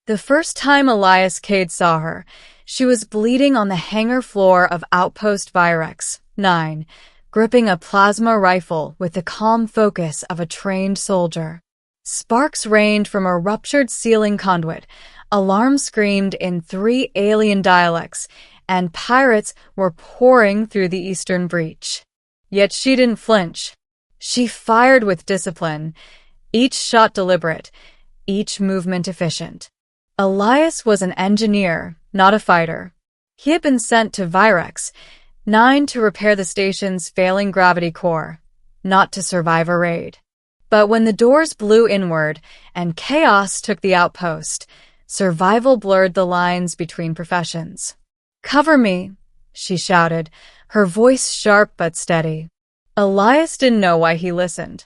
The first time Elias Cade saw her, she was bleeding on the hangar floor of Outpost Virex 9, gripping a plasma rifle with the calm focus of a trained soldier. Sparks rained from a ruptured ceiling conduit, alarms screamed in 3 alien dialects, and pirates were pouring through the eastern breach. Yet she didn't flinch. She fired with discipline, each shot deliberate, each movement efficient. Elias was an engineer, not a fighter. He had been sent to Virex 9 to repair the station's failing gravity core, not to survive a raid. But when the doors blew inward and chaos took the outpost, survival blurred the lines between professions. "Cover me," she shouted, her voice sharp but steady. Elias didn't know why he listened.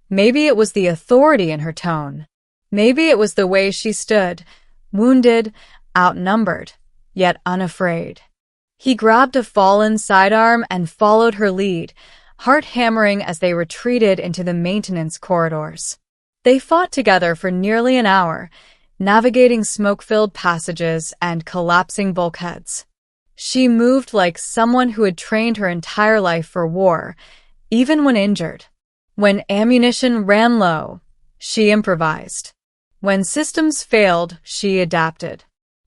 Maybe it was the authority in her tone. Maybe it was the way she stood, wounded, outnumbered, yet unafraid. He grabbed a fallen sidearm and followed her lead, heart hammering as they retreated into the maintenance corridors. They fought together for nearly an hour, navigating smoke-filled passages and collapsing bulkheads. She moved like someone who had trained her entire life for war, even when injured. When ammunition ran low, she improvised. When systems failed, she adapted.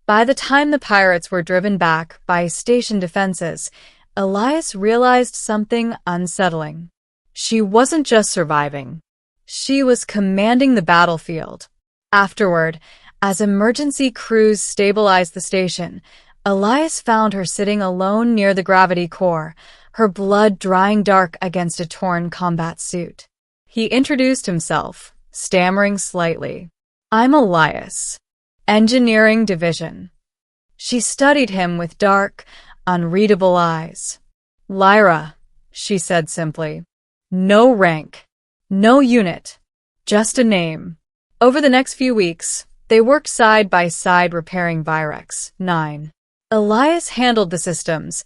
By the time the pirates were driven back by station defenses, Elias realized something unsettling. She wasn't just surviving. She was commanding the battlefield. Afterward, as emergency crews stabilized the station, Elias found her sitting alone near the gravity core, her blood drying dark against a torn combat suit. He introduced himself, stammering slightly. "I'm Elias. Engineering Division." She studied him with dark, unreadable eyes. "Lyra," she said simply. "No rank. No unit. Just a name." Over the next few weeks, they worked side by side repairing Virex 9. Elias handled the systems.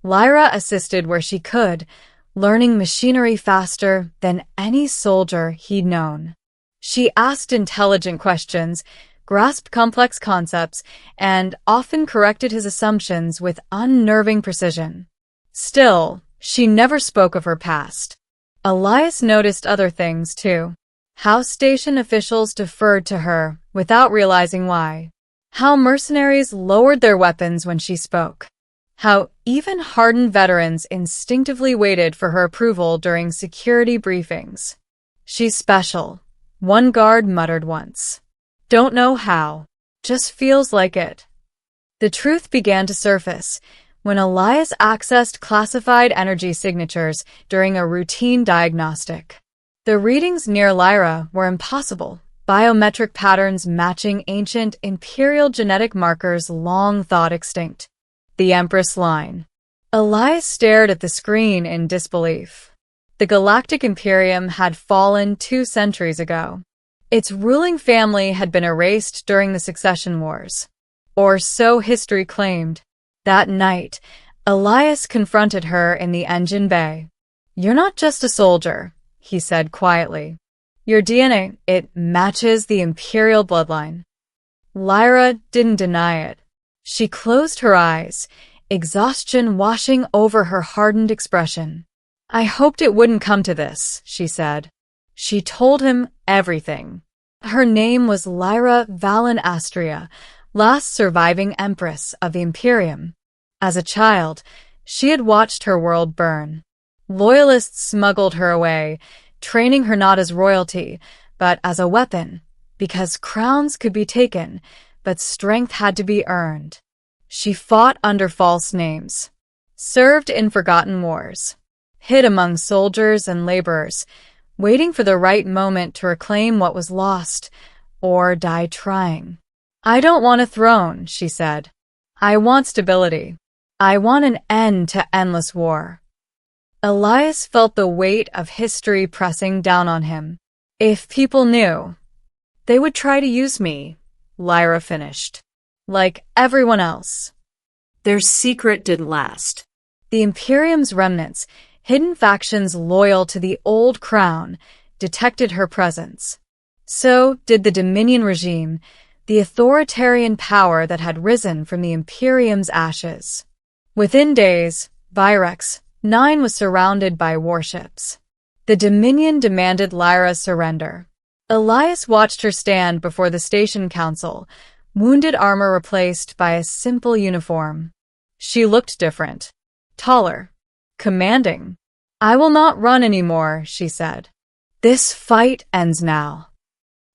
Lyra assisted where she could, learning machinery faster than any soldier he'd known. She asked intelligent questions, grasped complex concepts, and often corrected his assumptions with unnerving precision. Still, she never spoke of her past. Elias noticed other things, too. How station officials deferred to her without realizing why. How mercenaries lowered their weapons when she spoke. How even hardened veterans instinctively waited for her approval during security briefings. "She's special," one guard muttered once. "Don't know how. Just feels like it." The truth began to surface when Elias accessed classified energy signatures during a routine diagnostic. The readings near Lyra were impossible, biometric patterns matching ancient imperial genetic markers long thought extinct. The Empress line. Elias stared at the screen in disbelief. The Galactic Imperium had fallen 2 centuries ago. Its ruling family had been erased during the Succession Wars. Or so history claimed. That night, Elias confronted her in the engine bay. "You're not just a soldier," he said quietly. "Your DNA, it matches the Imperial bloodline." Lyra didn't deny it. She closed her eyes, exhaustion washing over her hardened expression. "I hoped it wouldn't come to this," she said. She told him everything. Her name was Lyra Valen Astria, last surviving Empress of the Imperium. As a child, she had watched her world burn. Loyalists smuggled her away, training her not as royalty, but as a weapon, because crowns could be taken, but strength had to be earned. She fought under false names, served in forgotten wars, hid among soldiers and laborers, waiting for the right moment to reclaim what was lost, or die trying. "I don't want a throne," she said. "I want stability. I want an end to endless war." Elias felt the weight of history pressing down on him. "If people knew, they would try to use me," Lyra finished. "Like everyone else." Their secret didn't last. The Imperium's remnants, hidden factions loyal to the old crown, detected her presence. So did the Dominion regime, the authoritarian power that had risen from the Imperium's ashes. Within days, Virex 9 was surrounded by warships. The Dominion demanded Lyra's surrender. Elias watched her stand before the station council, wounded armor replaced by a simple uniform. She looked different. Taller. Commanding. "I will not run anymore," she said. "This fight ends now."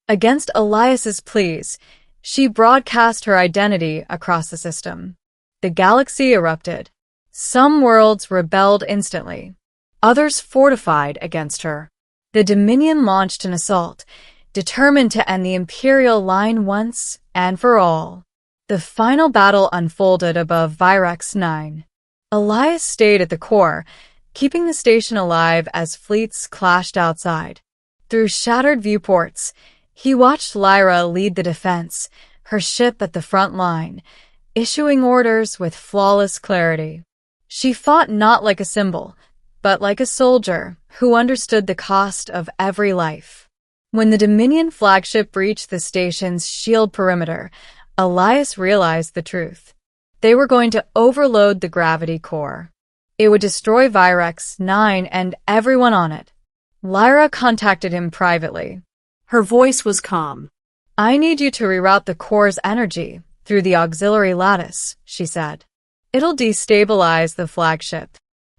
Against Elias's pleas, she broadcast her identity across the system. The galaxy erupted. Some worlds rebelled instantly. Others fortified against her. The Dominion launched an assault, determined to end the Imperial line once and for all. The final battle unfolded above Virex 9. Elias stayed at the core, keeping the station alive as fleets clashed outside. Through shattered viewports, he watched Lyra lead the defense, her ship at the front line, issuing orders with flawless clarity. She fought not like a symbol, but like a soldier who understood the cost of every life. When the Dominion flagship breached the station's shield perimeter, Elias realized the truth. They were going to overload the gravity core. It would destroy Virex 9 and everyone on it. Lyra contacted him privately. Her voice was calm. "I need you to reroute the core's energy through the auxiliary lattice," she said. "It'll destabilize the flagship."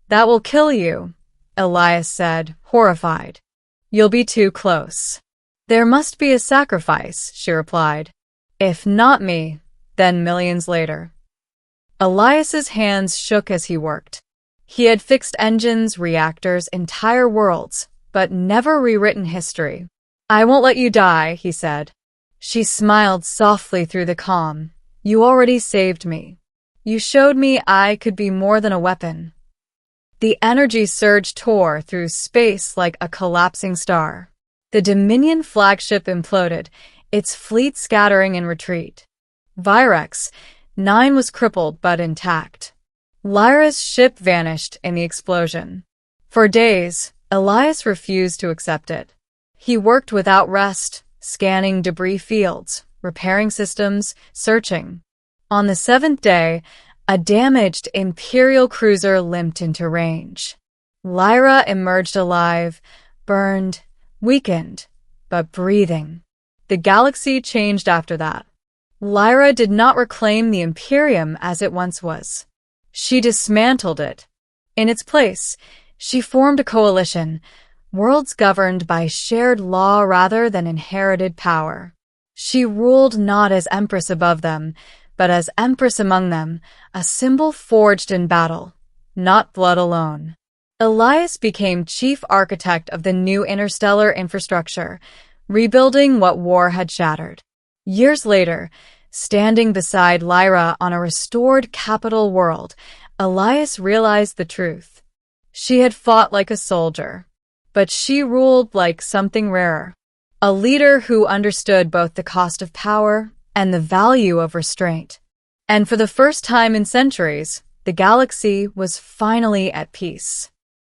"That will kill you," Elias said, horrified. "You'll be too close." "There must be a sacrifice," she replied. "If not me, then millions later." Elias's hands shook as he worked. He had fixed engines, reactors, entire worlds, but never rewritten history. "I won't let you die," he said. She smiled softly through the calm. "You already saved me. You showed me I could be more than a weapon." The energy surge tore through space like a collapsing star. The Dominion flagship imploded, its fleet scattering in retreat. Virex 9 was crippled but intact. Lyra's ship vanished in the explosion. For days, Elias refused to accept it. He worked without rest, scanning debris fields, repairing systems, searching. On the 7th day, a damaged Imperial cruiser limped into range. Lyra emerged alive, burned, weakened, but breathing. The galaxy changed after that. Lyra did not reclaim the Imperium as it once was. She dismantled it. In its place, she formed a coalition, worlds governed by shared law rather than inherited power. She ruled not as Empress above them, but as Empress among them, a symbol forged in battle, not blood alone. Elias became chief architect of the new interstellar infrastructure, rebuilding what war had shattered. Years later, standing beside Lyra on a restored capital world, Elias realized the truth. She had fought like a soldier, but she ruled like something rarer. A leader who understood both the cost of power and the value of restraint. And for the first time in centuries, the galaxy was finally at peace.